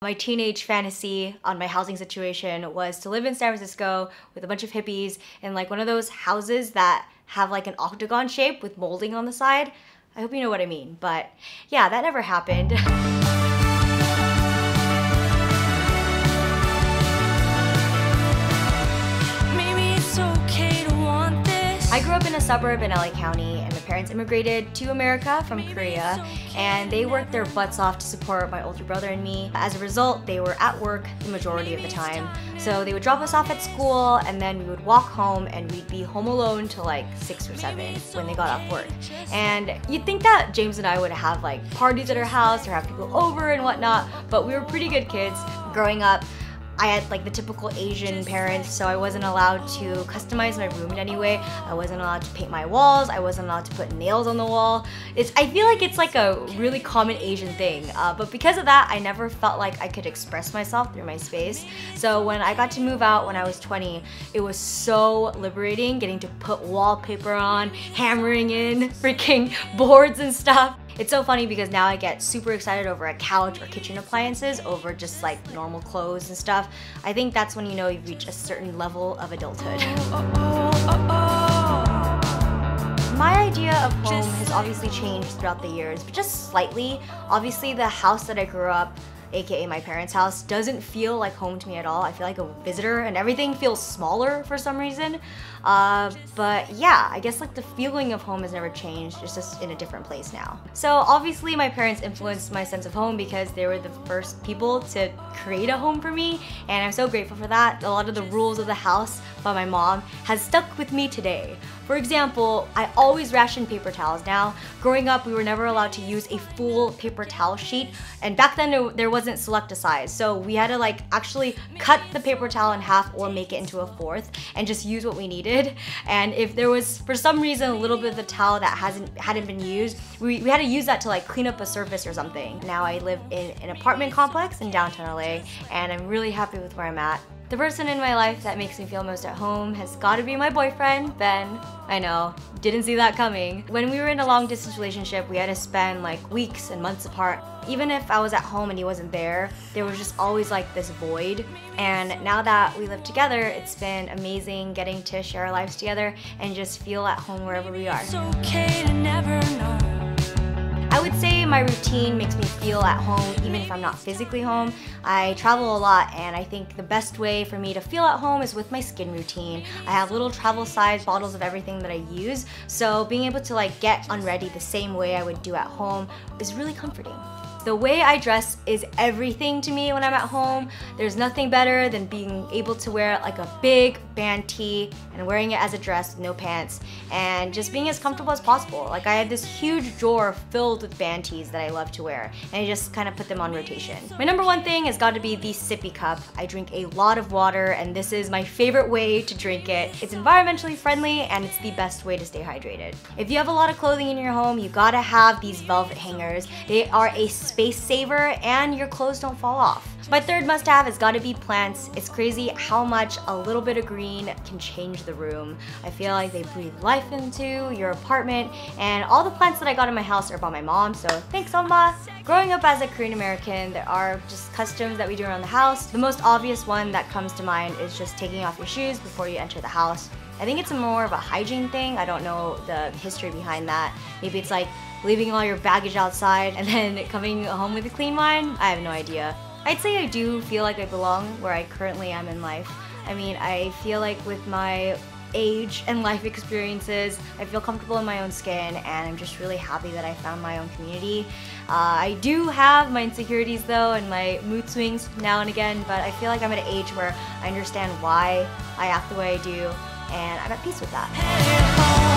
My teenage fantasy on my housing situation was to live in San Francisco with a bunch of hippies in like one of those houses that have like an octagon shape with molding on the side. I hope you know what I mean, but yeah, that never happened. I grew up in a suburb in LA County, and my parents immigrated to America from Korea, and they worked their butts off to support my older brother and me. As a result, they were at work the majority of the time. So they would drop us off at school, and then we would walk home, and we'd be home alone till like 6 or 7 when they got off work. And you'd think that James and I would have like parties at our house or have people over and whatnot, but we were pretty good kids. Growing up, I had like the typical Asian parents, so I wasn't allowed to customize my room in any way. I wasn't allowed to paint my walls. I wasn't allowed to put nails on the wall. I feel like it's like a really common Asian thing, but because of that, I never felt like I could express myself through my space. So when I got to move out when I was 20, it was so liberating getting to put wallpaper on, hammering in freaking boards and stuff. It's so funny because now I get super excited over a couch or kitchen appliances over just like normal clothes and stuff. I think that's when you know you've reached a certain level of adulthood. My idea of home has obviously changed throughout the years, but just slightly. Obviously, the house that I grew up, aka my parents' house, doesn't feel like home to me at all. I feel like a visitor and everything feels smaller for some reason. But yeah, I guess like the feeling of home has never changed, it's just in a different place now. So obviously my parents influenced my sense of home because they were the first people to create a home for me, and I'm so grateful for that. A lot of the rules of the house by my mom has stuck with me today. For example, I always ration paper towels now. Growing up, we were never allowed to use a full paper towel sheet, and back then there wasn't select a size, so we had to like actually cut the paper towel in half or make it into a fourth and just use what we needed. And if there was, for some reason, a little bit of the towel that hadn't been used, we had to use that to like clean up a surface or something. Now I live in an apartment complex in downtown LA, and I'm really happy with where I'm at. The person in my life that makes me feel most at home has got to be my boyfriend, Ben. I know, didn't see that coming. When we were in a long distance relationship, we had to spend like weeks and months apart. Even if I was at home and he wasn't there was just always like this void. And now that we live together, it's been amazing getting to share our lives together and just feel at home wherever we are. It's okay to never know. I would say my routine makes me feel at home even if I'm not physically home. I travel a lot, and I think the best way for me to feel at home is with my skin routine. I have little travel size bottles of everything that I use, so being able to like get unready the same way I would do at home is really comforting. The way I dress is everything to me when I'm at home. There's nothing better than being able to wear like a big band tee and wearing it as a dress with no pants and just being as comfortable as possible. Like I have this huge drawer filled with band tees that I love to wear, and I just kind of put them on rotation. My number one thing has got to be the sippy cup. I drink a lot of water, and this is my favorite way to drink it. It's environmentally friendly, and it's the best way to stay hydrated. If you have a lot of clothing in your home, you gotta have these velvet hangers. They are a space saver, and your clothes don't fall off. My third must-have has got to be plants. It's crazy how much a little bit of green can change the room. I feel like they breathe life into your apartment, and all the plants that I got in my house are by my mom, so thanks, Oma! Growing up as a Korean American, there are just customs that we do around the house. The most obvious one that comes to mind is just taking off your shoes before you enter the house. I think it's more of a hygiene thing. I don't know the history behind that. Maybe it's like leaving all your baggage outside and then coming home with a clean one. I have no idea. I'd say I do feel like I belong where I currently am in life. I mean, I feel like with my age and life experiences, I feel comfortable in my own skin, and I'm just really happy that I found my own community. I do have my insecurities though, and my mood swings now and again, but I feel like I'm at an age where I understand why I act the way I do, and I'm at peace with that.